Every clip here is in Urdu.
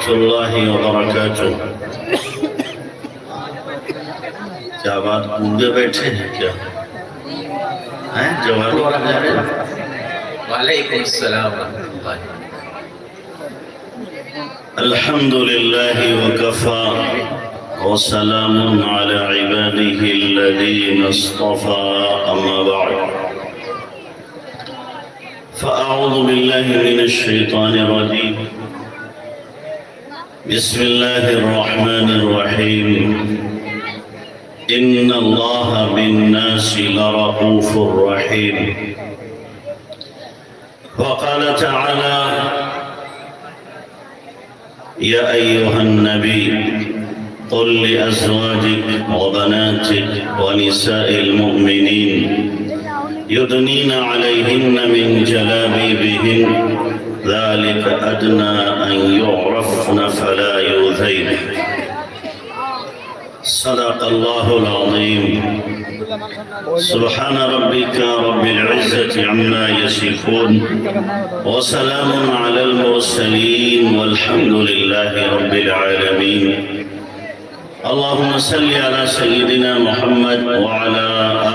ورحمۃ اللہ وبرکاتہ۔ کیا بات گونگے بیٹھے ہیں کیا؟ جواب وعلیکم السلام ورحمۃ اللہ۔ الحمد للہ وکفى وسلام على عباده الذين اصطفى اما بعد فأعوذ بالله من الشيطان الرجيم بسم الله الرحمن الرحيم إن الله بالناس لرؤوف رحيم وقال تعالى يا أيها النبي قل لأزواجك وبناتك ونساء المؤمنين يدنين عليهن من جلابيبهن ذلك أدنى أن يعرفن فلا يؤذين صدق الله العظيم سبحان ربك رب العزة عما يصفون وسلام على المرسلين والحمد لله رب العالمين اللهم صل على سيدنا محمد وعلى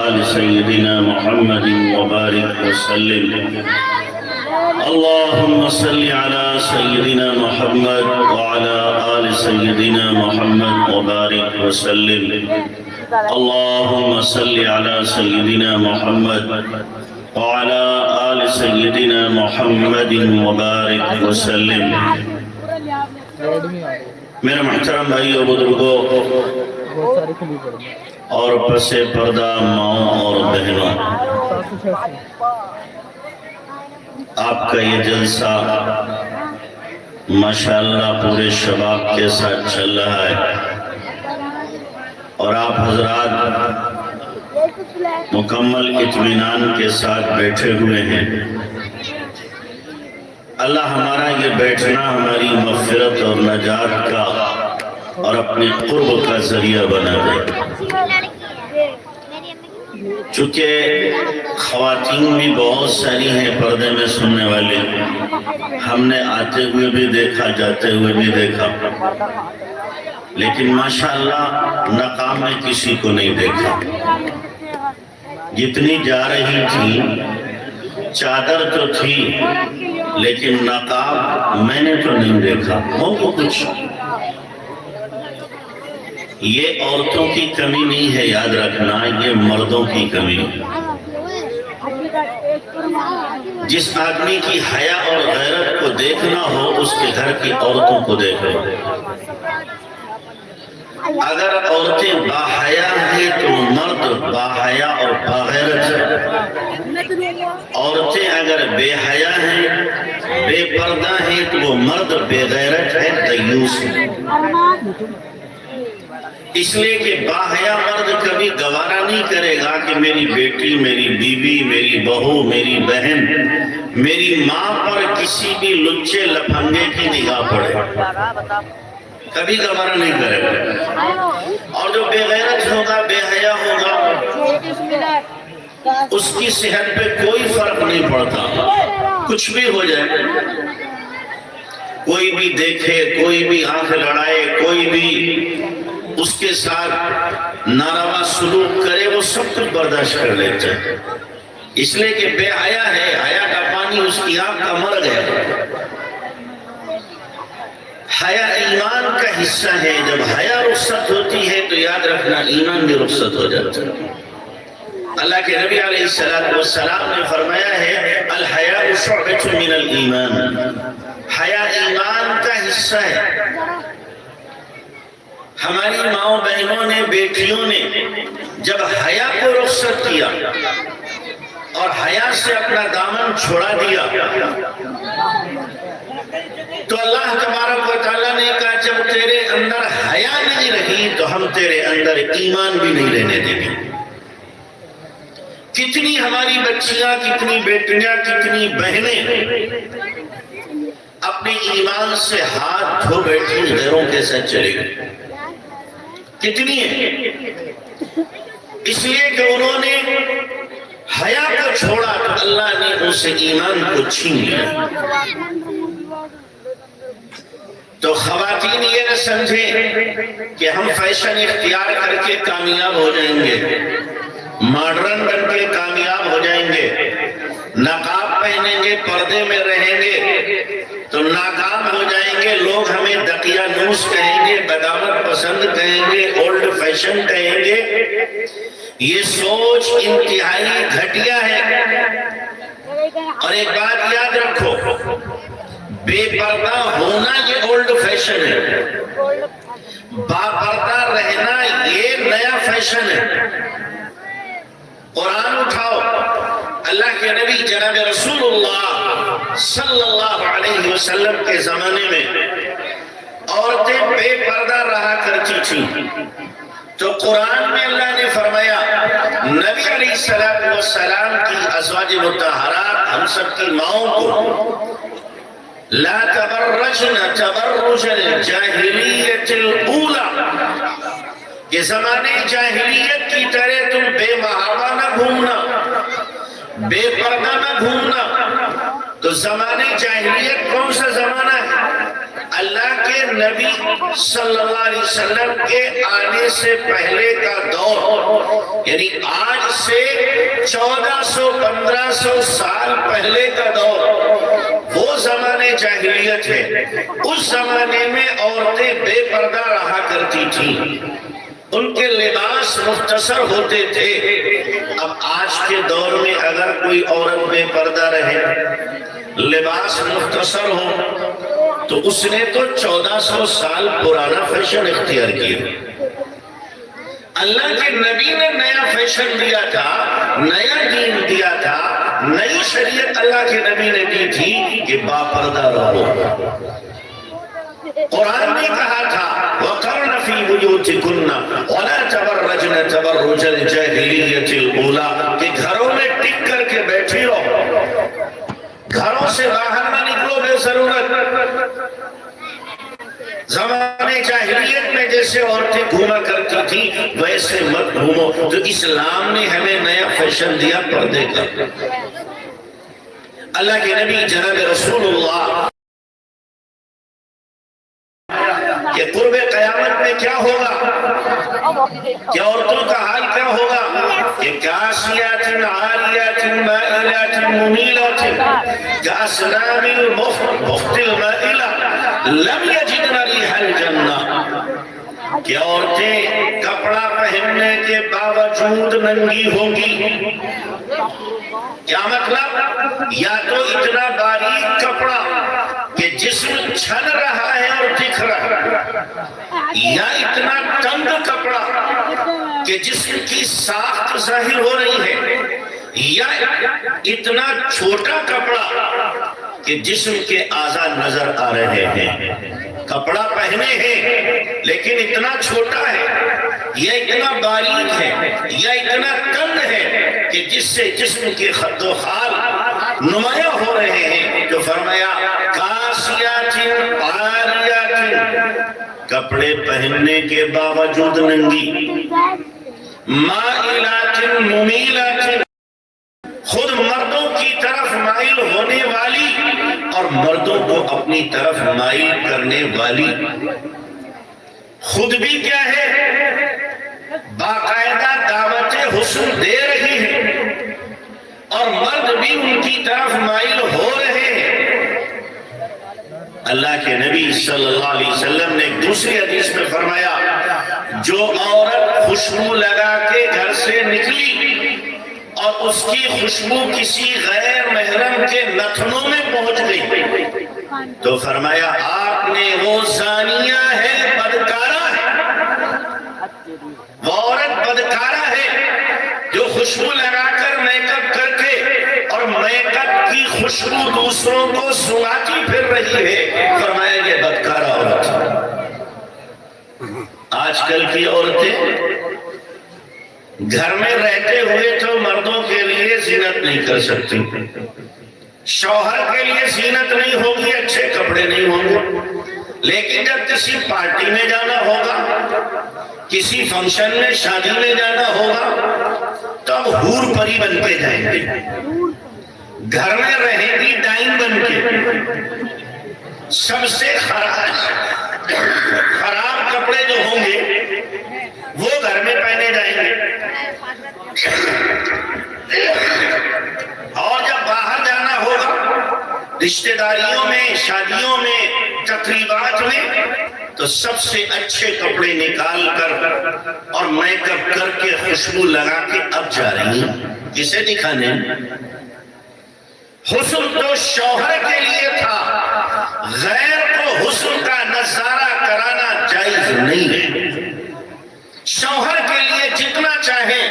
آل سيدنا محمد وبارك وسلم اللهم صل على سيدنا محمد وعلى آل سيدنا محمد وبارك وسلم اللهم صل على سيدنا محمد وعلى آل سيدنا محمد وبارك وسلم۔ میرے محترم بھائیو بزرگوں اور پس پردہ ماؤں اور بہنوں، آپ کا یہ جلسہ ماشاءاللہ پورے شباب کے ساتھ چل رہا ہے اور آپ حضرات مکمل اطمینان کے ساتھ بیٹھے ہوئے ہیں۔ اللہ ہمارا یہ بیٹھنا ہماری مغفرت اور نجات کا اور اپنے قرب کا ذریعہ بنا دے۔ چونکہ خواتین بھی بہت ساری ہیں پردے میں سننے والی، ہم نے آتے ہوئے بھی دیکھا، جاتے ہوئے بھی دیکھا، لیکن ماشاءاللہ نقاب میں کسی کو نہیں دیکھا۔ جتنی جا رہی تھی چادر تو تھی لیکن نقاب میں نے تو نہیں دیکھا۔ وہ کچھ یہ عورتوں کی کمی نہیں ہے، یاد رکھنا، یہ مردوں کی کمی ہے۔ جس آدمی کی حیا اور غیرت کو دیکھنا ہو اس کے گھر کی عورتوں کو دیکھو۔ اگر عورتیں باحیا ہیں تو مرد باحیا اور باغیرت ہے۔ عورتیں اگر بے حیا ہیں، بے پردہ ہیں تو وہ مرد بے غیرت ہے، دیوس ہے۔ اس لیے کہ باحیا مرد کبھی گوارا نہیں کرے گا کہ میری بیٹی، میری بیوی، میری بہو، میری بہن، میری ماں پر کسی بھی لچے لپنگے کی نگاہ پڑے، کبھی گوارا نہیں کرے گا۔ اور جو بے غیرت ہوگا، بے حیا ہوگا، اس کی صحت پہ کوئی فرق نہیں پڑتا، کچھ بھی ہو جائے، کوئی بھی دیکھے، کوئی بھی آنکھ لڑائے، کوئی بھی اس کے ساتھ ناروا سلوک کرے، وہ سب کچھ برداشت کر لیتے ہیں۔ اس لیے کہ بے حیا ہے، حیا کا پانی اس کی آنکھ کا مر گیا۔ حیا ایمان کا حصہ ہے، جب حیا رخصت ہوتی ہے تو یاد رکھنا ایمان بھی رخصت ہو جاتا ہے۔ اللہ کے نبی علیہ السلام نے فرمایا ہے الحیاء شعبۃ من الایمان، حیا ایمان کا حصہ ہے۔ ہماری ماؤں بہنوں نے، بیٹیوں نے جب حیا کو رخصت کیا اور حیا سے اپنا دامن چھوڑا دیا تو اللہ تبارک و تعالیٰ نے کہا جب تیرے اندر حیا نہیں رہی تو ہم تیرے اندر ایمان بھی نہیں رہنے دیں گے۔ کتنی ہماری بچیاں، کتنی بیٹیاں، کتنی بہنیں اپنے ایمان سے ہاتھ دھو بیٹھی غیروں کے ساتھ چلے گئے، کتنی ہیں؟ اس لیے کہ انہوں نے حیا کو چھوڑا تو اللہ نے ان سے ایمان کو چھین لیا۔ تو خواتین یہ نہ سمجھیں کہ ہم فیشن اختیار کر کے کامیاب ہو جائیں گے، ماڈرن بن کے کامیاب ہو جائیں گے، نقاب پہنیں گے، پردے میں رہیں گے تو ناکام ہو جائیں گے، لوگ ہمیں دقیانوس کہیں گے، بدامت پسند کہیں گے، اولڈ فیشن کہیں گے۔ یہ سوچ انتہائی گھٹیا ہے۔ اور ایک بات یاد رکھو، بے پردہ ہونا یہ اولڈ فیشن ہے، باپردہ رہنا یہ نیا فیشن ہے۔ قرآن اٹھاؤ، اللہ کے نبی جناب رسول اللہ صلی اللہ علیہ وسلم کے زمانے میں عورتیں بے پردہ رہا کرتی تھیں، تو قرآن میں اللہ نے فرمایا نبی علیہ السلام کی ازواج مطہرات ہم سب کی ماؤں کو لا تبرجن تبرج الجاہلیت الاولی، کہ زمانے جاہلیت کی طرح تم بے محابہ نہ گھومنا، بے پردہ نہ گھومنا۔ تو زمانے جاہلیت کون سا زمانہ ہے؟ اللہ کے نبی صلی اللہ علیہ وسلم کے آنے سے پہلے کا دور، یعنی آج سے 1400-1500 سال پہلے کا دور، وہ زمانے جاہلیت ہے۔ اس زمانے میں عورتیں بے پردہ رہا کرتی تھیں، ان کے لباس مختصر ہوتے تھے۔ اب آج کے دور میں اگر کوئی عورت بے پردہ رہے، لباس مختصر ہو، تو اس نے تو 1400 سال پرانا فیشن اختیار کیا۔ اللہ کے نبی نے نیا فیشن دیا تھا، نیا دین دیا تھا، نئی شریعت اللہ کے نبی نے دی تھی کہ باپردہ رہو۔ قرآن نے کہا تھا وَقَرْنَ فِي بُيُوتِكُنَّ وَلَا تَبَرَّجْنَ تَبَرُّجَ الْجَاهِلِيَّةِ الْأُولَىٰ، کہ گھروں میں ٹک کر کے بیٹھی رہو، گھروں سے باہر نہ نکلو بے ضرورت۔ زمانے جاہلیت میں جیسے عورتیں گھوما کرتی تھی ویسے مت گھومو۔ تو اسلام نے ہمیں نیا فیشن دیا پردے کا۔ اللہ کے نبی جناب رسول اللہ کہ قرب قیامت میں کیا ہوگا، کہ عورتوں کا حال کیا ہوگا، کہ کاسیات عالیات مائلات ممیلات کاسنام البخت المائلہ لم یجدن ریح الجنہ، کہ عورتیں کپڑا پہننے کے باوجود ننگی ہوگی۔ کیا مطلب؟ یا تو اتنا باریک کپڑا کہ جسم چھن رہا ہے اور دکھ رہا ہے، یا اتنا تنگ کپڑا کہ جسم کی ساخت ظاہر ہو رہی ہے، یا اتنا چھوٹا کپڑا کہ جسم کے اعضاء نظر آ رہے ہیں۔ کپڑا پہنے ہیں لیکن اتنا چھوٹا ہے، یا اتنا باریک ہے، یا اتنا تنگ ہے کہ جس سے جسم کے خد و خال نمایاں ہو رہے ہیں۔ جو فرمایا کاسیات عاریات، کپڑے پہننے کے باوجود ننگی، مائلات ممیلات، خود مردوں کی طرف مائل ہونے والی اور مردوں کو اپنی طرف مائل کرنے والی، خود بھی کیا ہے، باقاعدہ دعوت حسن دے رہی ہے اور مرد بھی ان کی طرف مائل ہو رہے ہیں۔ اللہ کے نبی صلی اللہ علیہ وسلم نے ایک دوسری حدیث میں فرمایا جو عورت خوشبو لگا کے گھر سے نکلی اور اس کی خوشبو کسی غیر محرم کے نتنوں میں پہنچ گئی تو فرمایا آپ نے وہ زانیہ ہے، بدکارہ ہے، وہ عورت بدکارہ ہے جو خوشبو لگا کر میک اپ کر کے اور میک اپ کی خوشبو دوسروں کو سنگاتی پھر رہی ہے، فرمایا یہ بدکارہ عورت۔ آج کل کی عورتیں گھر میں رہتے ہوئے تو مردوں کے لیے زینت نہیں کر سکتی، شوہر کے لیے زینت نہیں ہوگی، اچھے کپڑے نہیں ہوں گے، لیکن جب کسی پارٹی میں جانا ہوگا، کسی فنکشن میں شادی میں جانا ہوگا تو اب حور پری بن کے جائیں گے، گھر میں رہیں گی ڈائن بن کے، سب سے خراب کپڑے جو ہوں گے وہ گھر میں پہنے جائیں گے، اور جب باہر جانا ہوگا رشتہ داریوں میں، شادیوں میں، تقریبات میں، تو سب سے اچھے کپڑے نکال کر اور میک اپ کر کے خوشبو لگا کے اب جا رہی ہیں کسے دکھانے؟ حسن تو شوہر کے لیے تھا، غیر کو حسن کا نظارہ کرانا جائز نہیں ہے۔ شوہر کے لیے جتنا چاہے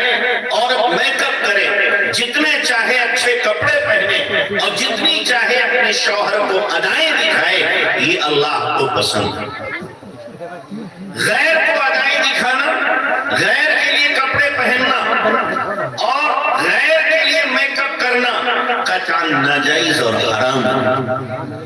اور میک اپ کرے، جتنے چاہے اچھے کپڑے پہنے، اور جتنی چاہے اپنے شوہر کو ادائیں دکھائے، یہ اللہ کو پسند ہے۔ غیر کو ادائیں دکھانا، غیر کے لیے کپڑے پہننا اور غیر کے لیے میک اپ کرنا قطعاً ناجائز اور حرام ہے۔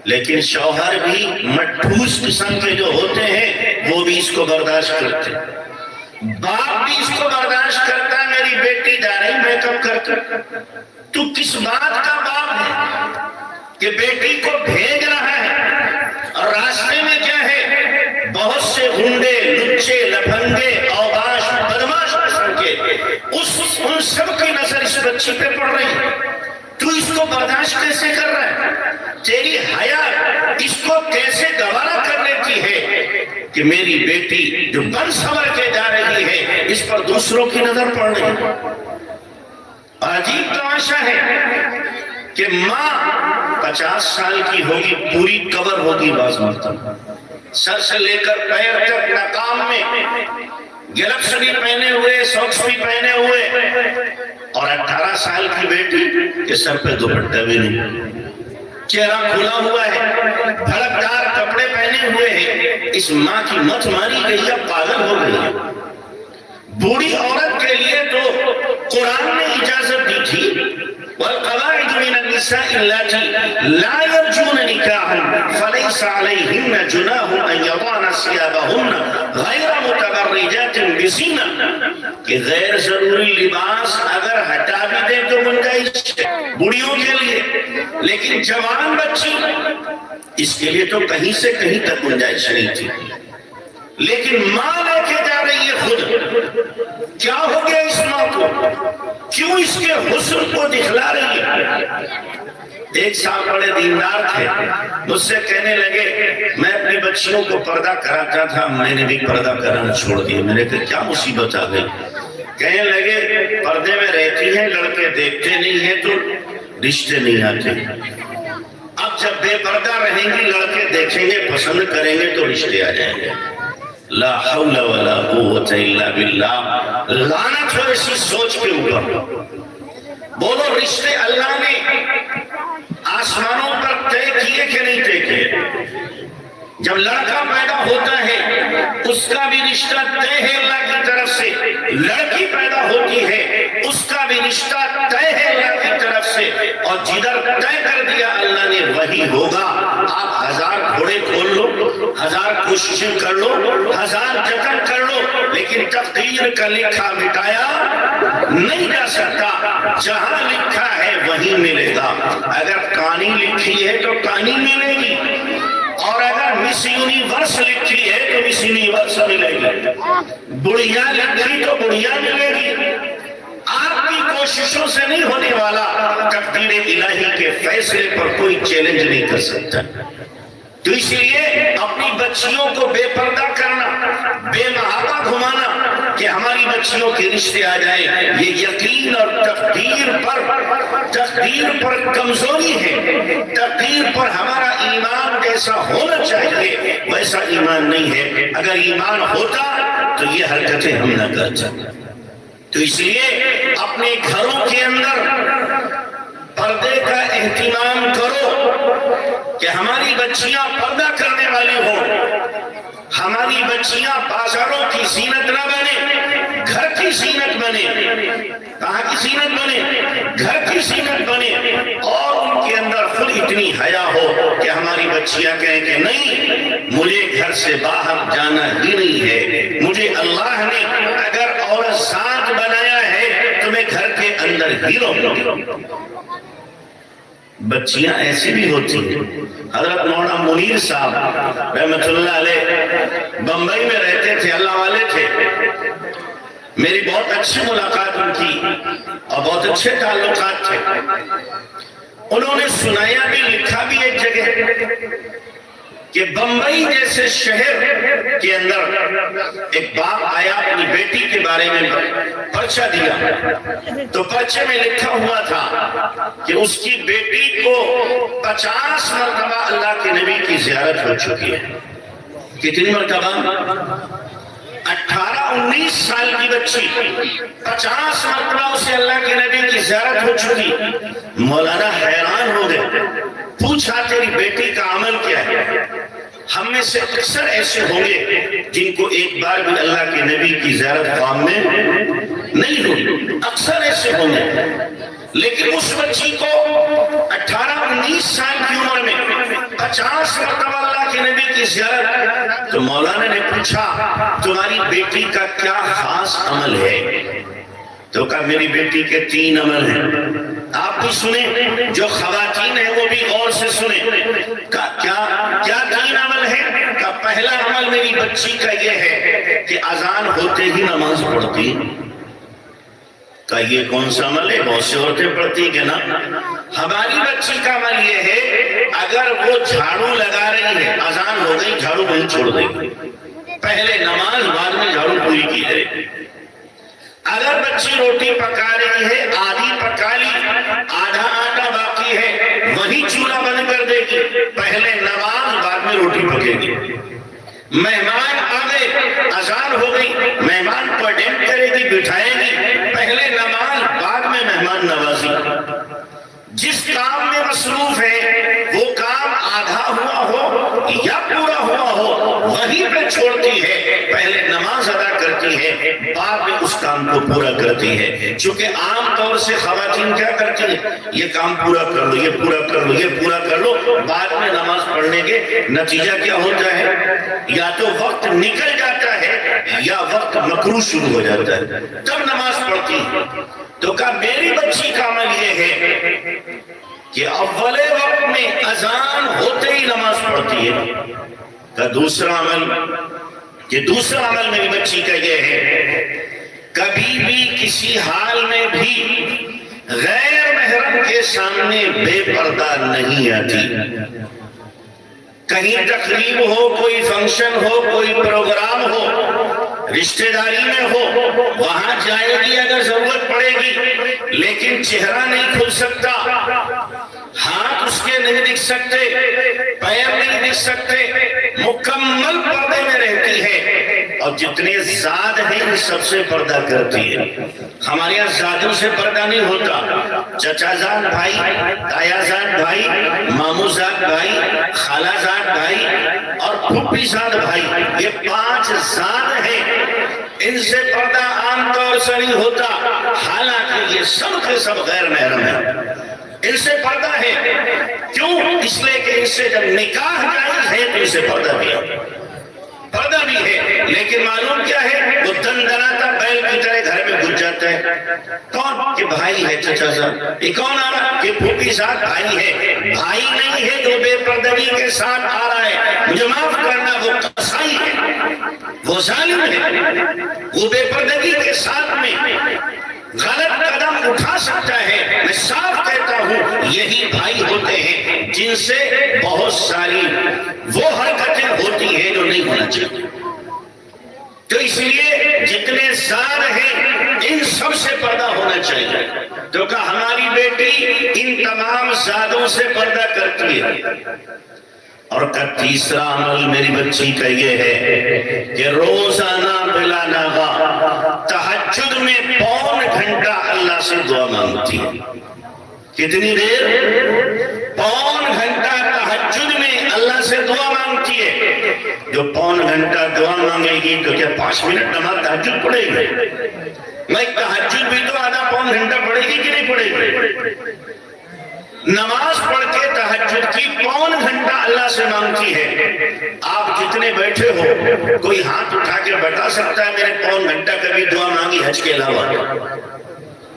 لیکن شوہر بھی مٹھوس قسم کے جو ہوتے ہیں وہ بھی اس کو برداشت کرتے ہیں، باپ بھی اس کو برداشت کرتا ہے۔ میری بیٹی جا رہی میک اپ کر کر، تو کس بات کا باپ ہے کہ بیٹی کو بھیج رہا ہے اور راستے میں کیا ہے؟ بہت سے گنڈے، لچے، لفنگے، اوباش، بدماش قسم کے ان سب کی نظر اس بچی پہ پڑ رہی ہے، تو اس کو برداشت کیسے کر رہا ہے؟ تیری حیا اس کو کیسے گوارا کر لیتی ہے کہ میری بیٹی جو بن سنور کے جا رہی ہے اس پر دوسروں کی نظر پڑ رہی ہے؟ عجیب تماشا ہے کہ ماں 50 سال کی ہوگی، پوری کور ہوگی، بعض مرتبہ سر سے لے کر پیر تک ناکام میں گلفس بھی پہنے ہوئے، ساکس بھی پہنے ہوئے، اور 18 سال کی بیٹی کے سر پہ دوپٹہ بھی نہیں، چہرہ کھلا ہوا ہے، بھڑکدار کپڑے پہنے ہوئے ہیں۔ اس ماں کی مت ماری گئی ہے، پاگل ہو گئی ہے۔ بوڑھی عورت کے لیے تو قرآن نے اجازت دی تھی، وَالْقَوَاعِدُ مِنَ النِّسَاءِ اللَّاتِي لَا يَرْجُونَ نِكَاحًا فَلَيْسَ عَلَيْهِنَّ جُنَاحٌ أَن يَضَعْنَ ثِيَابَهُنَّ غَيْرَ مُتَبَرِّجَاتٍ بِزِينَةٍ، کہ غیر ضروری لباس اگر ہٹا بھی دے تو گنجائش ہے بوڑھیوں کے لیے، لیکن جوان بچی اس کے لیے تو کہیں سے کہیں تک گنجائش نہیں تھی۔ لیکن ماں لے کے جا رہی ہے خود، کیا ہو گیا اس ماں کو؟ کیوں اس کے حسن کو دکھلا رہی ہے؟ ایک صاحب بڑے دیندار تھے، مجھ سے کہنے لگے میں اپنی بچیوں کو پردہ کراتا تھا، میں نے بھی پردہ کرانا چھوڑ دیا۔ میں نے کہا کیا مصیبت آ گئی؟ کہنے لگے پردے میں رہتی ہیں، لڑکے دیکھتے نہیں ہیں تو رشتے نہیں آتے، اب جب بے پردہ رہیں گی لڑکے دیکھیں گے، پسند کریں گے تو رشتے آ جائیں گے۔ لا حول ولا قوت الا باللہ، لعنت ہو ایسی سوچ کے اوپر۔ بولو رشتے اللہ نے آسمانوں پر طے کیے کہ نہیں طے کیے؟ جب لڑکا پیدا ہوتا ہے اس کا بھی رشتہ طے ہے اللہ کی طرف سے، لڑکی پیدا ہوتی ہے اس کا بھی رشتہ طے ہے اللہ کی طرف سے، اور جدھر طے کر دیا اللہ نے وہی ہوگا۔ آپ 1000 گھوڑے کھول لو، 1000 کوششیں کر لو، 1000 جتن کر لو، لیکن تقدیر کا لکھا مٹایا نہیں جا سکتا۔ جہاں لکھا ہے وہی ملے گا۔ اگر کہانی لکھی ہے تو کہانی ملے گی، اور اگر مس یونیورس لکھی ہے تو مس یونیورس ملے گی، بڑھیا لکھی تو بڑھیا ملے گی۔ آپ کی کوششوں سے نہیں ہونے والا، تقدیر الہی کے فیصلے پر کوئی چیلنج نہیں کر سکتا۔ تو اس لیے اپنی بچیوں کو بے پردہ کرنا، بے محابہ گھمانا کہ ہماری بچیوں کے رشتے آ جائیں، یہ یقین اور تقدیر پر کمزوری ہے۔ تقدیر پر ہمارا ایمان جیسا ہونا چاہیے ویسا ایمان نہیں ہے۔ اگر ایمان ہوتا تو یہ حرکتیں ہم نہ کرتے۔ تو اس لیے اپنے گھروں کے اندر پردے کا اہتمام کرو کہ ہماری بچیاں پردہ کرنے والی ہوں، ہماری بچیاں بازاروں کی زینت نہ بنے، گھر کی زینت بنے۔ کہاں کی زینت بنے؟ گھر کی زینت بنے، اور ان کے اندر خود اتنی حیا ہو کہ ہماری بچیاں کہیں کہ نہیں، مجھے گھر سے باہر جانا ہی نہیں ہے، مجھے اللہ نے اگر عورت ذات بنایا ہے تو میں گھر کے اندر ہی رہوں۔ بچیاں ایسی بھی ہوتی ہیں. حضرت مولانا منیر صاحب رحمۃ اللہ علیہ بمبئی میں رہتے تھے، اللہ والے تھے. میری بہت اچھی ملاقات ان کی اور بہت اچھے تعلقات تھے. انہوں نے سنایا بھی، لکھا بھی ایک جگہ کہ بمبئی جیسے شہر کے اندر ایک باپ آیا، اپنی بیٹی کے بارے میں پرچہ دیا، تو پرچے میں لکھا ہوا تھا کہ اس کی بیٹی کو 50 مرتبہ اللہ کے نبی کی زیارت ہو چکی ہے. کتنی مرتبہ؟ 18-19 سال کی بچی 50 مرتبہ اسے اللہ کے نبی کی زیارت ہو چکی. مولانا حیران ہو گئے، پوچھا تیری بیٹی کا عمل کیا ہے؟ ہم میں سے اکثر ایسے ہوں گے جن کو ایک بار بھی اللہ کے نبی کی زیارت خام میں نہیں ہوئی، اکثر ایسے ہوں گے. لیکن اس بچی کو 18-19 سال کی عمر میں 50 مرتبہ اللہ کے نبی کی زیارت. تو مولانا نے پوچھا تمہاری بیٹی کا کیا خاص عمل ہے؟ تو کہا میری بیٹی کے 3 عمل ہیں. آپ بھی سنیں، جو خواتین ہیں وہ بھی غور سے سنیں. کیا 3 عمل ہیں؟ کہ پہلا عمل میری بچی کا یہ ہے کہ اذان ہوتے ہی نماز پڑھتی. کہ یہ کون سا عمل ہے؟ بہت سی عورتیں پڑھتی کہ نا. ہماری بچی کا عمل یہ ہے اگر وہ جھاڑو لگا رہی ہے، اذان ہو گئی، جھاڑو نہیں چھوڑ دے گی، پہلے نماز بعد میں جھاڑو پوری کی جائے. اگر بچی روٹی پکا رہی ہے، آدھی پکا لی، آدھا آٹا باقی ہے، وہی چولہا بند کر دے گی، پہلے نماز بعد میں روٹی پکے گی. مہمان آ گئے، اذان ہو گئی، مہمان کو اٹینڈ کرے گی، بٹھائے گی، پہلے نماز بعد میں مہمان نوازی. جس کام میں مصروف ہے وہ کام آدھا ہوا ہو یا پورا ہوا ہو وہیں پہ چھوڑتی ہے، پہلے نماز ادا کرتی ہے، بعد میں اس کام کو پورا کرتی ہے. چونکہ عام طور سے خواتین کیا کرتی ہیں؟ یہ کام پورا کر لو، یہ پورا کر لو، یہ پورا کر لو، بعد میں نماز پڑھنے کے نتیجہ کیا ہوتا ہے؟ یا تو وقت نکل جاتا ہے یا وقت مکروہ شروع ہو جاتا ہے، تب نماز پڑھتی. تو کہا میری بچی کا عمل یہ ہے کہ اول وقت میں اذان ہوتے ہی نماز پڑھتی ہے. کہ دوسرا عمل میری بچی کا یہ ہے کبھی بھی کسی حال میں بھی غیر محرم کے سامنے بے پردہ نہیں آتی. کہیں تقریب ہو، کوئی فنکشن ہو، کوئی پروگرام ہو، رشتہ داری میں ہو، وہاں جائے گی اگر ضرورت پڑے گی، لیکن چہرہ نہیں کھل سکتا، ہاتھ اس کے نہیں دکھ سکتے، پیر نہیں دکھ سکتے، مکمل پردے میں رہتی ہے. اور جتنے زاد ہیں ان سب سے پردہ کرتی ہے. ہمارے یہاں زادوں سے پردہ نہیں ہوتا. چچا زاد بھائی، تایا زاد بھائی، مامو زاد بھائی، خالہ زاد بھائی اور پھوپھی زاد بھائی، یہ 5 زاد ہیں، ان سے پردہ عام طور سے نہیں ہوتا، حالانکہ یہ سب کے سب غیر محرم ہیں. ان سے پردہ ہے. کیوں؟ اس لیے کہ ان سے جب نکاح جائز ہے تو ان سے پردہ بھی ہے. لیکن معلوم کیا ہے؟ وہ دندناتا بیل کی طرح گھر میں گھس جاتا ہے. کون؟ کہ بھائی ہے چچا صاحب. یہ کون آ رہا؟ کہ پھوپھی صاحب بھائی ہے. بھائی نہیں ہے جو بے پردگی کے ساتھ آ رہا ہے، مجھے معاف کرنا، وہ قصائی ہے، وہ ظالم ہے. وہ بے پردگی کے ساتھ میں غلط قدم اٹھا سکتا ہے. میں صاف کہتا ہوں یہی بھائی ہوتے ہیں جن سے بہت ساری وہ حرکتیں ہوتی ہیں جو نہیں ہونا چاہیے. تو اس لیے جتنے زاد ہیں ان سب سے پردہ ہونا چاہیے. تو کہ ہماری بیٹی ان تمام زادوں سے پردہ کرتی ہے. اور کا تیسرا عمل میری بچی کا یہ ہے کہ روزانہ بلا ناغہ تہجد میں 1.25 گھنٹہ اللہ سے دعا مانگتی ہے. کتنی دیر؟ 1.25 گھنٹہ تہجد میں اللہ سے دعا مانگتی ہے. جو 1.25 گھنٹہ دعا مانگے گی تو کیا 5 منٹ نماز تہجد پڑھے گی؟ میں تہجد بھی تو آدھا 1.25 گھنٹہ پڑھے گی کہ نہیں پڑھے گی؟ نماز پڑھ کے تہجد کی 1.25 گھنٹہ اللہ سے مانگتی ہے. آپ جتنے بیٹھے ہو کوئی ہاتھ اٹھا کے بتا سکتا ہے میں نے 1.25 گھنٹہ کبھی دعا مانگی حج کے علاوہ؟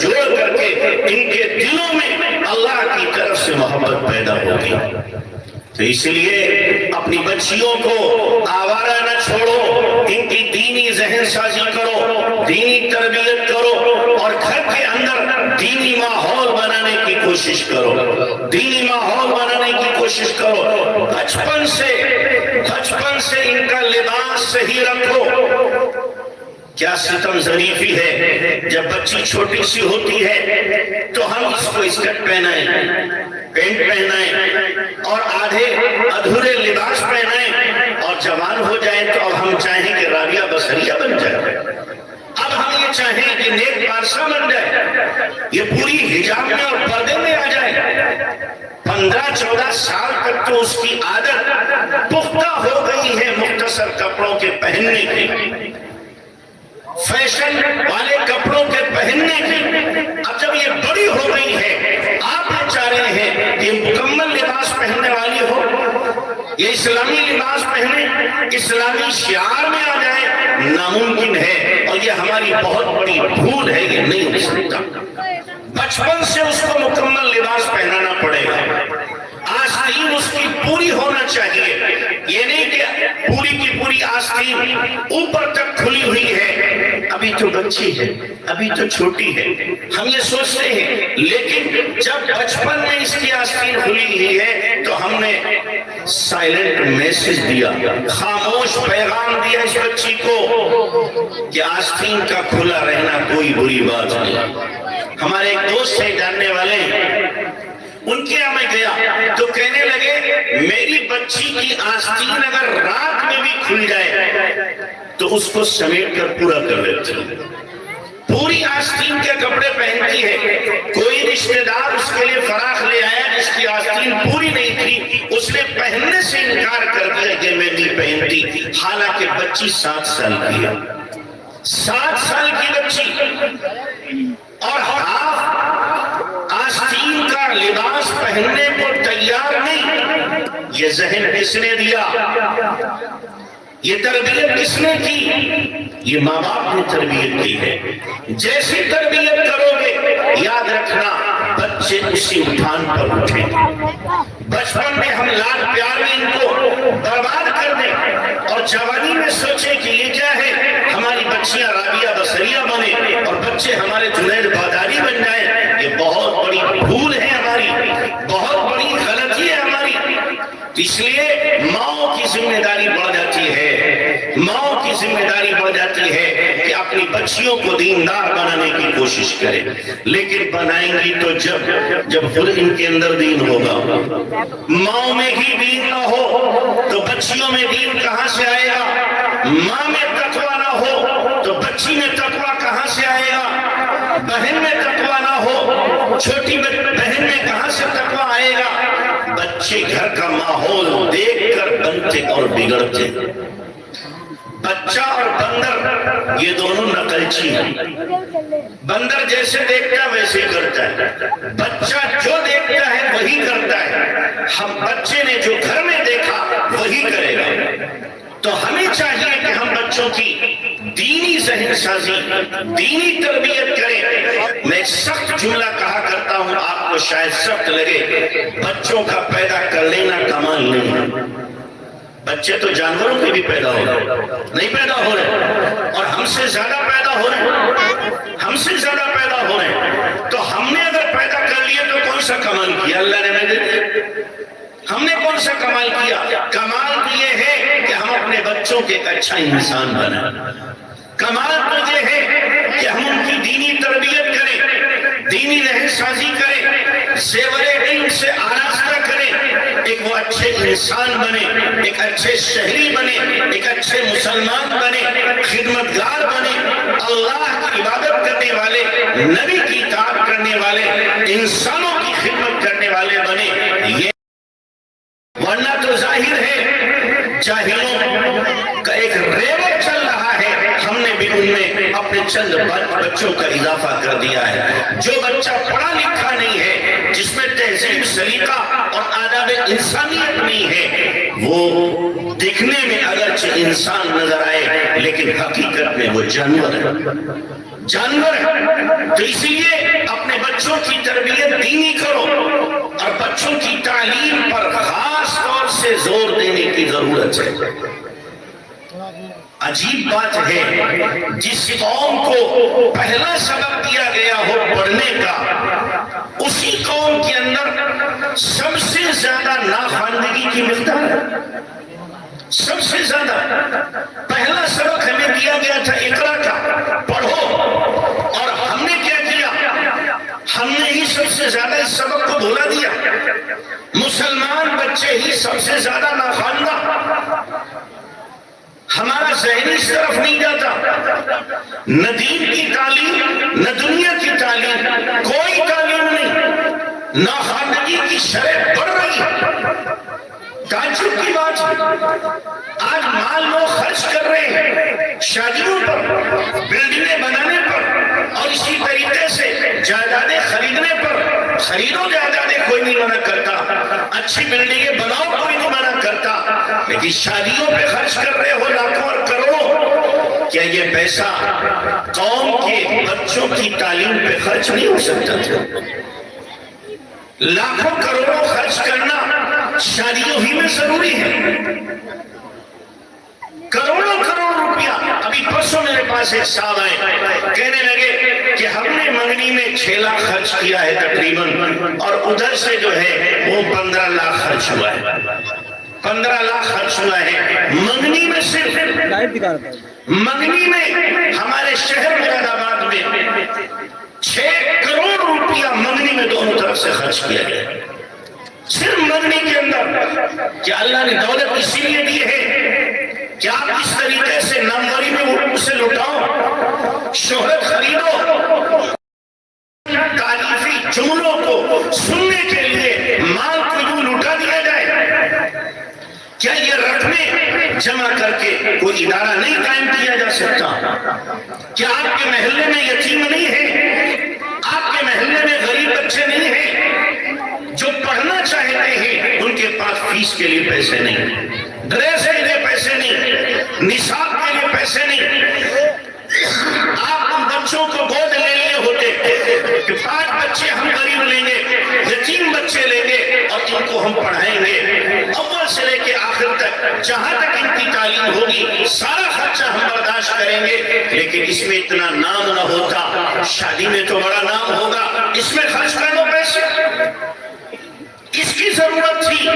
جوڑ کر کے ان کے دلوں میں اللہ کی طرف سے محبت پیدا ہوگی۔ تو اس لیے اپنی بچیوں کو آوارہ نہ چھوڑو، ان کی دینی ذہن سازی کرو، دینی تربیت کرو، اور گھر کے اندر دینی ماحول بنانے کی کوشش کرو، دینی ماحول بنانے کی کوشش کرو۔ بچپن سے ان کا لباس صحیح رکھو۔ کیا ستم ظریفی ہے، جب بچی چھوٹی سی ہوتی ہے تو ہم اس کو اسکرٹ پہنائیں، پینٹ پہنائیں اور آدھے ادھورے لباس پہنائیں، اور جوان ہو جائیں تو اب ہم چاہیں کہ رابعہ بصریہ بن جائے، اب ہم یہ چاہیں کہ نیک پارسا بن جائے، یہ پوری حجاب میں اور پردے میں آ جائے۔ 15-14 سال تک تو اس کی عادت پختہ ہو گئی ہے مختصر کپڑوں کے پہننے کی، فیشن والے کپڑوں کے پہننے کی۔ اب جب یہ بڑی ہو گئی ہے، آپ یہ چاہ رہے ہیں کہ مکمل لباس پہننے والی ہو، یہ اسلامی لباس پہنے، اسلامی شعار میں آ جائے، ناممکن ہے، اور یہ ہماری بہت بڑی بھول ہے، یہ نہیں ہو سکتا۔ بچپن سے اس کو مکمل لباس پہنانا پڑے گا، آستین اس کی پوری ہونا چاہیے، یہ نہیں کہ پوری کی پوری آستین اوپر تک کھلی ہوئی ہے، ابھی تو بچی ہے، ابھی تو چھوٹی ہے، ہم یہ سوچتے ہیں۔ لیکن جب بچپن میں اس کی آستین کھلی ہوئی ہے تو ہم نے سائلنٹ میسج دیا، خاموش پیغام دیا اس بچی کو کہ آستین کا کھلا رہنا کوئی بری بات نہیں۔ ہمارے ایک دوست سے جاننے والے، ان کے یہاں میں گیا تو کہنے لگے میری بچی کی آستین اگر رات میں بھی کھل جائے تو اس کو سمیٹ کر پورا کر لیتی، پوری آستین کے کپڑے پہنتی ہے۔ کوئی رشتہ دار اس کے لیے فراخ لے آیا جس کی آستین پوری نہیں تھی، اس نے پہننے سے انکار کر دیا کہ میں نہیں پہنتی، حالانکہ بچی 7 سال کی ہے، 7 سال کی بچی، اور ہاف آستین کا لباس پہننے کو تیار نہیں۔ یہ ذہن کس نے دیا؟ یہ تربیت کس نے کی؟ یہ ماں باپ نے تربیت کی ہے۔ جیسی تربیت کرو گے، یاد رکھنا بچے اسی اٹھان پر اٹھیں۔ بچپن میں ہم لاڈ پیار میں ان کو برباد کر دیں اور جوانی میں سوچیں کہ یہ کیا ہے، ہماری بچیاں رابعہ بصریہ بنے اور بچے ہمارے جنید باداری بن جائیں، یہ بہت بڑی بھول ہے ہماری، بہت بڑی غلطی ہے ہماری۔ اس لیے ماؤں کی ذمہ داری بڑھ جاتی ہے، ماؤں کی ذمہ داری بڑھ جاتی ہے کہ اپنی بچیوں کو دیندار بنانے کی کوشش کرے، لیکن بنائیں گی تو جب خود ان کے اندر دین ہوگا۔ ماؤں میں ہی دین نہ ہو تو بچیوں میں دین کہاں سے آئے گا؟ ماں میں تقویٰ نہ ہو تو بچی میں تقویٰ کہاں سے آئے گا؟ بہن میں تقویٰ نہ ہو، چھوٹی بہن میں کہاں سے تقویٰ آئے گا؟ بچے گھر کا ماحول دیکھ کر بنتے اور بگڑتے۔ بچہ اور بندر یہ دونوں نقلچی ہیں، بندر جیسے دیکھتا ہے ویسے ہی کرتا ہے، بچہ جو دیکھتا ہے وہی کرتا ہے، ہم بچے نے جو گھر میں دیکھا وہی کرے گا۔ تو ہمیں چاہیے کہ ہم بچوں کی دینی ذہن سازی، دینی تربیت کریں۔ میں سخت جملہ کہا کرتا ہوں، آپ کو شاید سخت لگے، بچوں کا پیدا کر لینا کمال نہیں ہے۔ بچے تو جانوروں کے بھی پیدا ہو رہے، نہیں پیدا ہو رہے، اور ہم سے زیادہ پیدا ہو رہے، ہم سے زیادہ پیدا ہو رہے۔ تو ہم نے اگر پیدا کر لیے تو کون سا کمال کیا اللہ نے؟ ہم نے کون سا کمال کیا؟ کمال تو یہ ہے کہ ہم اپنے بچوں کے ایک اچھا انسان بنائیں، کمال تو یہ ہے کہ ہم ان کی دینی تربیت کریں، دینی ذہن سازی کریں، زیور علم سے آراستہ کریں، ایک وہ اچھے انسان بنے، ایک اچھے شہری بنے، ایک اچھے مسلمان بنے، خدمتگار بنے، اللہ کی عبادت کرنے والے، نبی کی اطاعت کرنے والے، انسانوں کی خدمت کرنے والے بنے۔ یہ ورنہ تو ظاہر ہے جاہلوں کا ایک ریوڑ چل رہا ہے، ہم نے بھی ان میں اپنے چند بچوں کا اضافہ کر دیا ہے۔ جو بچہ پڑھا لکھا نہیں ہے، جس میں تہذیب سلیقہ اور آداب انسانیت نہیں ہے، وہ دیکھنے میں اگرچہ انسان نظر آئے لیکن حقیقت میں وہ جانور ہے، جانور ہے۔ تو اسی لیے اپنے بچوں کی تربیت دینی کرو اور بچوں کی تعلیم پر خاص طور سے زور دینے کی ضرورت ہے۔ عجیب بات ہے، جس قوم کو پہلا سبق دیا گیا ہو پڑھنے کا، اسی قوم کے اندر سب سے زیادہ ناخواندگی کی مقدار ہے۔ سب سے زیادہ پہلا سبق ہمیں دیا گیا تھا اقرا کا، پڑھو، اور ہم نے کیا کیا؟ ہم نے ہی سب سے زیادہ اس سبق کو بھولا دیا۔ مسلمان بچے ہی سب سے زیادہ ناخواندہ، ہمارا ذہن اس طرف نہیں جاتا۔ نہ دین کی تعلیم، نہ دنیا کی تعلیم، کوئی تعلیم نہیں، ناخواندگی کی شرح بڑھ رہی ہے۔ تعجب کی بات ہے، آج مال لوگ خرچ کر رہے ہیں شادیوں پر، بلڈنگیں بنانے پر، اور اسی طریقے سے جائیدادیں خریدنے پر۔ خریدو جائیدادیں، کوئی نہیں منع کرتا، اچھی بلڈنگیں بناؤ، کوئی نہیں منع کرتا، لیکن شادیوں پہ خرچ کر رہے ہو لاکھوں اور کروڑوں۔ کیا یہ پیسہ قوم کے بچوں کی تعلیم پہ خرچ نہیں ہو سکتا تھا؟ لاکھوں کروڑوں خرچ کرنا شادیوں ہی میں ضروری ہے؟ کروڑوں کروڑ روپیہ۔ ابھی پرسوں میرے پاس ایک صاحب آئے، کہنے لگے کہ ہم نے منگنی میں 6 لاکھ خرچ کیا ہے تقریباً، اور ادھر سے جو ہے وہ 15 لاکھ خرچ ہوا ہے۔ 15 لاکھ خرچ ہوا ہے منگنی میں، صرف منگنی میں۔ ہمارے شہر مراد آباد میں 6 کروڑ روپیہ منگنی میں دونوں طرف سے خرچ کیا گیا، صرف منگنی کے اندر۔ کیا اللہ نے دولت اسی لیے دی ہے کہ آپ اس طریقے سے ناموری میں اسے لٹاؤ، شہرت خریدو، تعریفی جملوں کو سننے کے لیے مال کو یوں لٹا دیا جائے؟ کیا یہ رقمیں جمع کر کے کوئی ادارہ نہیں قائم کیا جا سکتا؟ کیا آپ کے محلے میں یتیم نہیں ہے؟ آپ کے محلے میں غریب بچے نہیں ہیں جو پڑھنا چاہتے ہیں، ان کے پاس فیس کے لیے پیسے نہیں، ڈریس کے لیے پیسے نہیں، نصاب کے لیے پیسے نہیں؟ آپ ان بچوں کو گود لے لیے ہوتے کہ 5 بچے ہم غریب لیں گے، یتیم بچے لیں گے، اور ان کو ہم پڑھائیں گے، اول سے لے کے آخر تک، جہاں تک ان کی تعلیم ہوگی سارا خرچہ ہم برداشت کریں گے۔ لیکن اس میں اتنا نام نہ ہوتا، شادی میں تو بڑا نام ہوگا، اس میں خرچ کر دو پیسے۔ اس کی ضرورت تھی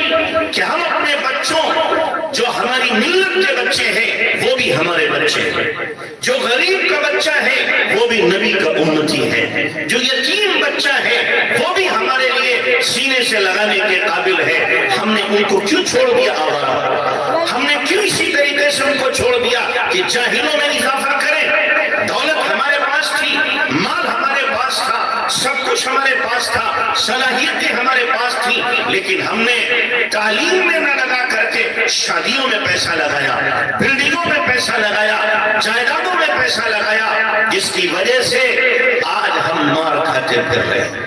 کہ ہم اپنے بچوں، جو ہماری ملت کے بچے ہیں وہ بھی ہمارے بچے ہیں، جو غریب کا بچہ ہے وہ بھی نبی کا امتی ہے، جو یتیم بچہ ہے وہ بھی ہمارے لیے سینے سے لگانے کے قابل ہے۔ ہم نے ان کو کیوں چھوڑ دیا آوارہ؟ ہم نے کیوں اسی طریقے سے ان کو چھوڑ دیا کہ جاہلوں میں اضافہ کریں؟ دولت ہمارے پاس تھی، مال ہمارے پاس تھا، سب کچھ ہمارے پاس تھا، صلاحیتیں ہمارے پاس تھی، لیکن ہم نے تعلیم میں نہ لگا کر کے شادیوں میں پیسہ لگایا، بلڈنگوں میں پیسہ لگایا، جائیدادوں میں پیسہ لگایا، جس کی وجہ سے آج ہم مار کھاتے پھر رہے ہیں،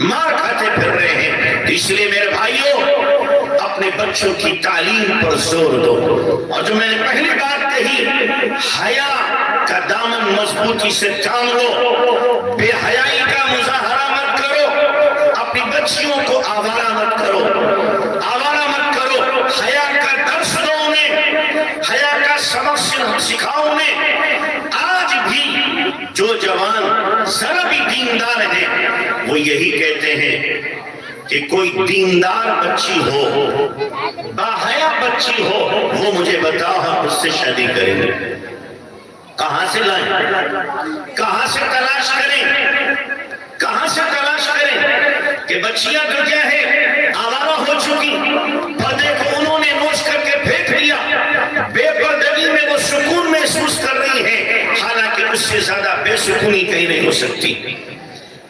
مار کھاتے پھر رہے ہیں۔ اس لیے میرے بھائیوں، اپنے بچوں کی تعلیم پر زور دو، اور جو میں نے پہلی بات کہی، حیا کا دامن مضبوطی سے تھام لو، بے حیائی کا مظاہرہ مت کرو، اپنی بچیوں کو آوارہ مت کرو، آوارہ مت کرو، حیا کا درس دو انہیں، حیا کا سبق سکھاؤ انہیں۔ آج بھی جو جوان ذرا بھی دیندار ہیں وہ یہی کہتے ہیں کہ کوئی دیندار بچی ہو، باحیا بچی ہو، وہ مجھے بتاؤ، ہم اس سے شادی کریں گے۔ کہاں سے لائیں؟ کہاں سے تلاش کریں؟ کہاں سے تلاش کریں کہ بچیاں تو کیا ہے آوارہ ہو چکی، پردے کو انہوں نے نوچ کر کے پھینک دیا، بے پردگی میں وہ سکون محسوس کر رہی ہے، حالانکہ اس سے زیادہ بے سکونی کہیں نہیں ہو سکتی۔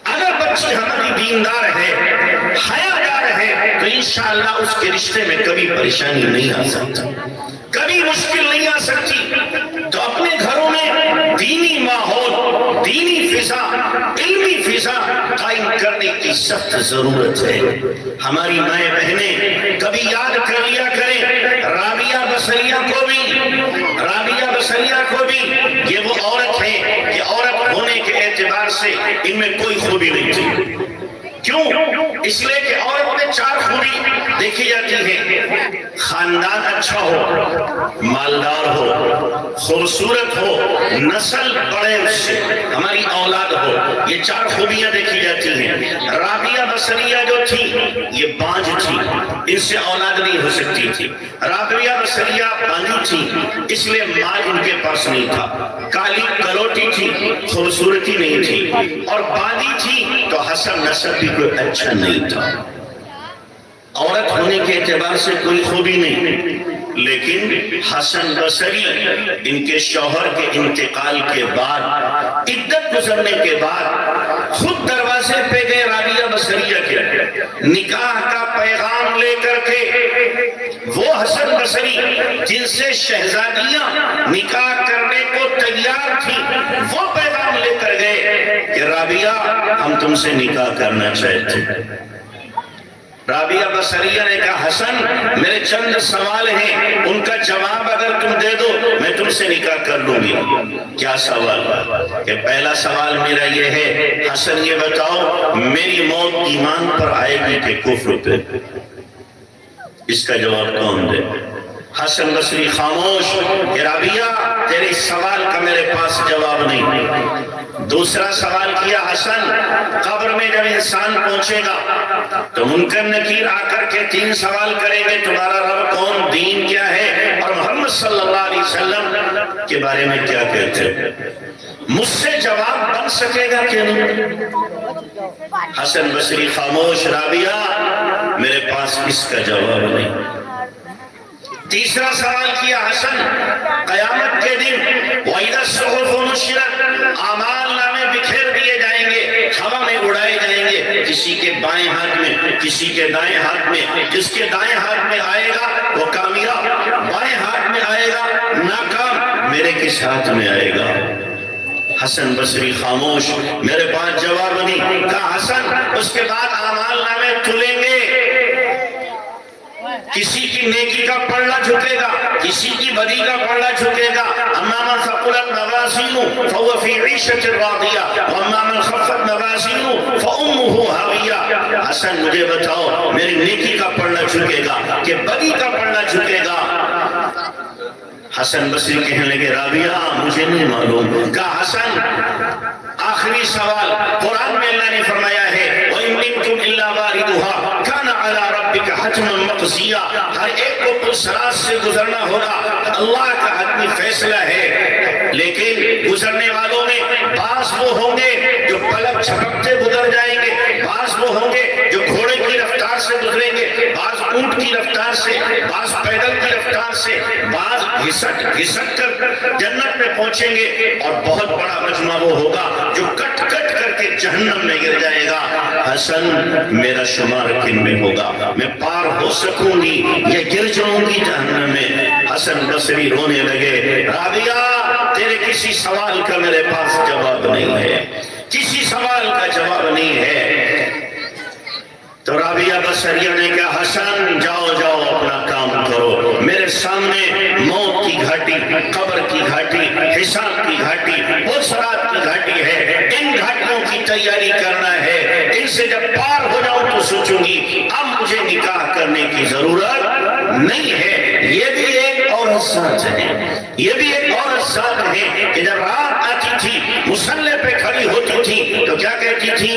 اگر بچی ہماری دیندار ہے، حیادار ہے، تو انشاءاللہ اس کے رشتے میں کبھی پریشانی نہیں آ سکتا، کبھی مشکل نہیں آ سکتی۔ تو اپنے گھروں میں دینی ماحول، دینی فضا، علمی فضا قائم کرنے کی سخت ضرورت ہے۔ ہماری مائیں بہنیں کبھی یاد کر لیا کریں، رابعہ بصریہ کو بھی، رابعہ بصریہ کو بھی یہ وہ عورت ہے کہ عورت ہونے کے اعتبار سے ان میں کوئی خوبی نہیں تھی۔ کیوں؟ اس لیے کہ عورت میں 4 خوبی دیکھی جاتی ہے: خاندان اچھا ہو، مالدار ہو، خوبصورت ہو، نسل بڑے اس سے، ہماری اولاد ہو، یہ 4 خوبیاں دیکھی جاتی ہیں۔ رابعہ بصریہ جو تھی یہ بانجھ تھی، ان سے اولاد نہیں ہو سکتی تھی۔ رابعہ بصریہ بانجھی تھی، اس لیے مال ان کے پاس نہیں تھا، کالی کلوٹی تھی، خوبصورتی نہیں تھی، اور بانجھی تھی تو حسن نسب بھی کوئی اچھا نہیں تھا۔ عورت ہونے کے اعتبار سے کوئی خوبی نہیں، لیکن حسن بصری ان کے شوہر کے انتقال کے بعد، عدت گزرنے کے بعد خود دروازے پہ گئے رابعہ بصریہ کے، نکاح کا پیغام لے کر کے۔ وہ حسن بصری جن سے شہزادیاں نکاح کرنے کو تیار تھی، وہ پیغام لے کر گئے کہ رابعہ ہم تم سے نکاح کرنا چاہتے ہیں۔ رابعہ بصریہ نے کہا حسن میرے چند سوال ہیں، ان کا جواب اگر تم دے دو میں تم سے نکاح کر لوں گی۔ کیا سوال؟ کہ پہلا سوال میرا یہ ہے حسن یہ بتاؤ میری موت ایمان پر آئے گی کہ کفر پہ؟ اس کا جواب کون دے؟ حسن بصری خاموش کہ رابعہ تیرے اس سوال کا میرے پاس جواب نہیں۔ دوسرا سوال کیا حسن قبر میں جب انسان پہنچے گا تو منکر نکیر آ کر کے 3 سوال کریں گے، تمہارا رب کون، دین کیا ہے، اور محمد صلی اللہ علیہ وسلم کے بارے میں کیا کہتے ہیں؟ مجھ سے جواب بن سکے گا کہ نہیں؟ حسن بصری خاموش، رابعہ میرے پاس اس کا جواب نہیں۔ تیسرا سوال کیا حسن قیامت کے دن وَإِذَا الصُّحُفُ نُشِرَتْ اعمال نامے بکھیر دیے جائیں گے، ہوا میں اڑائے جائیں گے، کسی کے بائیں ہاتھ میں کسی کے دائیں ہاتھ میں، جس کے دائیں ہاتھ میں آئے گا وہ کامیاب، بائیں ہاتھ میں آئے گا ناکام، میرے کس ہاتھ میں آئے گا؟ حسن بصری خاموش، میرے پاس جواب نہیں۔ کہا حسن اس کے بعد اعمال نامے تلیں گے، کسی کی نیکی کا پلڑا جھکے گا، کسی کی بدی کا پلڑا جھکے گا۔ اما من ثقلت موازینہ فهو فی عیشۃ راضیہ واما من خفت موازینہ فامہ ہاویہ۔ حسن مجھے بتاؤ میری نیکی کا پلڑا جھکے گا کہ بدی کا پلڑا جھکے گا؟ حسن بصری کہنے لگے رابعہ مجھے نہیں معلوم۔ کہا حسن آخری سوال، قرآن میں اللہ نے فرمایا ہے وَإِن مِّنكُمْ إِلَّا وَارِدُهَا كَانَ عَلَىٰ رَبِّكَ حَتْمًا مَّقْضِيًّا۔ ہر ایک کو اس صراط سے گزرنا ہوگا، اللہ کا حتمی فیصلہ ہے، لیکن گزرنے والوں میں بعض وہ ہوں گے جو پلک جھپکتے گزر جائیں گے، بعض وہ ہوں گے جو گھوڑے کی رفتار سے گزریں گے، بعض اونٹ کی رفتار سے، بعض پیدل کی رفتار سے، بعض گھسٹ کر جنت میں پہنچیں گے، اور بہت بڑا مجمع وہ ہوگا جو کٹ کٹ کر کے جہنم میں گر جائے گا۔ حسن میرا شمار کن میں ہوگا؟ میں پار ہو سکوں گی یا گر جاؤں گی جہنم میں؟ حسن بصری رونے لگے رابعہ تیرے کسی سوال کا میرے پاس جواب نہیں ہے، کسی سوال کا جواب نہیں ہے۔ تو رابعہ بصریہ نے کہا حسن جاؤ جاؤ اپنا کام کرو، میرے سامنے موت کی گھاٹی، قبر کی گھاٹی، حساب کی گھاٹی، صراط کی گھاٹی ہے، ان گھاٹیوں کی تیاری کرنا ہے، ان سے جب پار ہو جاؤں تو سوچوں گی اب مجھے نکاح کرنے کی ضرورت نہیں ہے۔ یہ بھی ایک عورت ساتھ ہے، یہ بھی ایک عورت ساتھ ہے کہ جب رات آتی تھی مصلے پہ کھڑی ہوتی تھی تو کیا کہتی تھی؟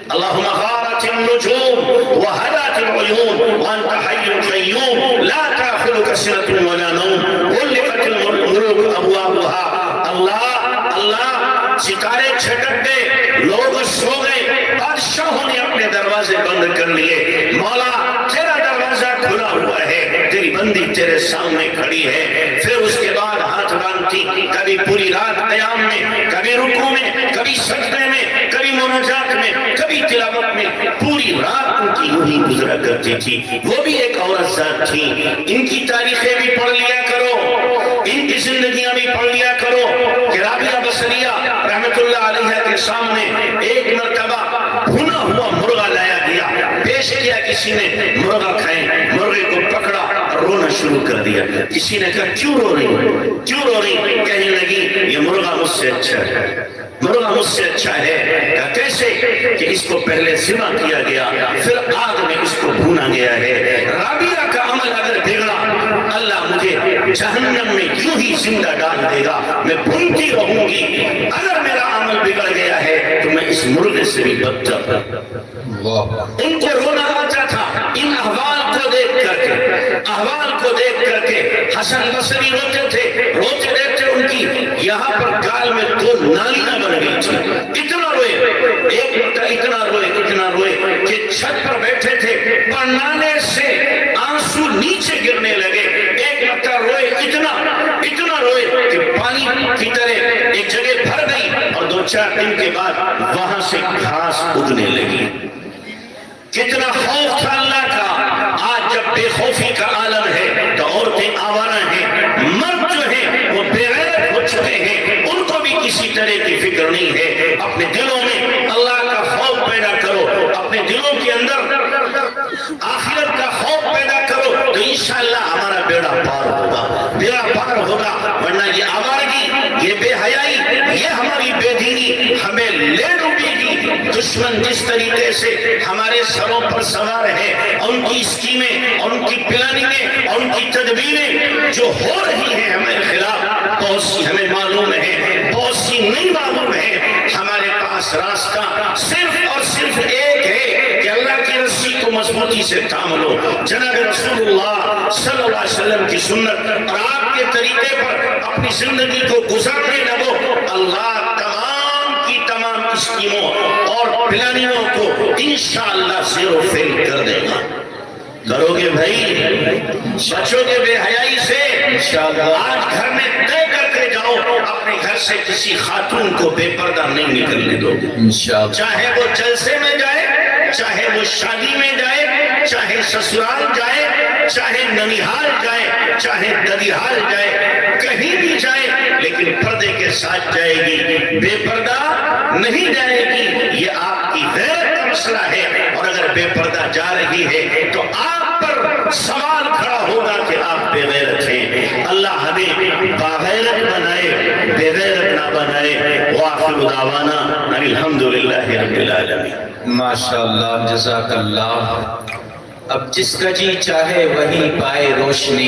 اللہم غارت النجوم وہدات العیون وانت حی قیوم لا تأخذک سنۃ ولا نوم غلقت الملوک ابوابها۔ اللہ ستارے چھٹک گئے، لوگ سو گئے، بادشاہوں نے اپنے دروازے بند کر لیے، مولا تیرا دروازہ کھلا ہوا ہے، تیری بندی تیرے سامنے کھڑی ہے۔ پھر اس کے بعد ہاتھ باندھتی، کبھی پوری رات قیام میں، کبھی رکوع میں، کبھی سجدے میں، کبھی مناجات میں، کبھی تلاوت میں، پوری رات ان کی یوں ہی گزرا کرتی تھی۔ وہ بھی ایک عورت ذات تھی، ان کی تاریخیں بھی پڑھ لیا کرو، ان کی زندگیاں بھی پڑھ لیا کرو کہ رابعہ بصریہ رحمت اللہ علیہ کے سامنے ایک مرتبہ بھنا ہوا مرغا لایا گیا، پیش کیا کسی نے، مرغا کھائیں، مرغے کو پکڑا، رونا شروع کر دیا. کسی نے کہا کیوں رو رہی کیوں رو رہی؟ کہنے لگی یہ مرغا مجھ سے اچھا ہے، مرغا مجھ سے اچھا ہے. کہا کیسے؟ کہ اس کو پہلے ذبح کیا گیا، پھر آگ میں اس کو بھونا گیا ہے. رابعہ کا عمل اگر بگڑا اللہ مجھے جہنم میں یوں ہی زندہ ڈال دے گا، میں بھونتی رہوں گی. اگر میرا عمل بگڑ گیا ہے تو میں اس مرغے سے بھی بدتر. ان کو رونا آتا تھا ان احوال کو دیکھ کر کے، احوال کو دیکھ کر کے. حسن بصری روتے تھے، روتے رہتے ان کی یہاں پر گال میں 2 نالیاں بن گئی تھی. اتنا روئے، ایک وقت اتنا روئے کہ چھت پر بیٹھے تھے، پڑھانے سے آنسو نیچے گرنے لگے. ایک وقت روئے، اتنا روئے کہ پانی کی طرح ایک جگہ بھر گئی اور 2-4 دن کے بعد وہاں سے گھاس اگنے لگی. کتنا خوف تھا اللہ کا. آج جب بے خوفی کا عالم ہے تو عورتیں آوارہ ہیں، مرد جو ہیں وہ بے غیرت ہو چکے ہیں، ان کو بھی کسی طرح کی فکر نہیں ہے. اپنے دلوں میں اللہ کا خوف پیدا کرو، اپنے دلوں کے اندر آخرت کا خوف پیدا کرو تو انشاءاللہ ہمارا بیڑا پار ہوگا. ورنہ یہ آوارگی، یہ بے حیائی، یہ ہماری بے دینی ہمیں لے ڈوبے گی. دشمن جس طریقے سے ہمارے سروں پر سوار ہے، ان کی اسکیمیں، ان کی پلاننگیں، ان کی تدبیریں جو ہو رہی ہیں ہمارے خلاف، بہت سی ہمیں معلوم ہے، بہت سی نہیں معلوم ہے. ہمارے پاس راستہ صرف اور صرف ایک ہے کہ اللہ کی رسی کو مضبوطی سے تھام لو. جناب رسول اللہ صلی اللہ علیہ وسلم کی سنت اور آپ کے طریقے پر اپنی زندگی کو گزارنے لگو. اللہ تمام کی تمام اسکیموں اور پلاننگوں کو انشاءاللہ زیرو فیل کر دے گا. کرو گے بھائی؟ بچو گے بے حیائی سے؟ آج گھر میں طے کر کے جاؤ اپنے گھر سے کسی خاتون کو بے پردہ نہیں نکلنے دو گے. چاہے وہ جلسے میں جائے، چاہے وہ شادی میں جائے، چاہے سسرال جائے، چاہے ننیحال جائے، چاہے ددیحال جائے، کہیں بھی جائے لیکن پردے کے ساتھ جائے گی، بے پردہ نہیں جائے گی. یہ آپ کی غیرت کا مسئلہ ہے. اور اگر بے پردہ جا رہی ہے تو آپ پر سوال کھڑا ہوگا کہ آپ بے غیرت ہیں. اللہ ہمیں باغیرت بنائے، بے غیرت نہ بنائے. وآخر دعوانا الحمدللہ رب العالمین. ماشاءاللہ، جزاک اللہ. اب جس کا جی چاہے وہی پائے روشنی.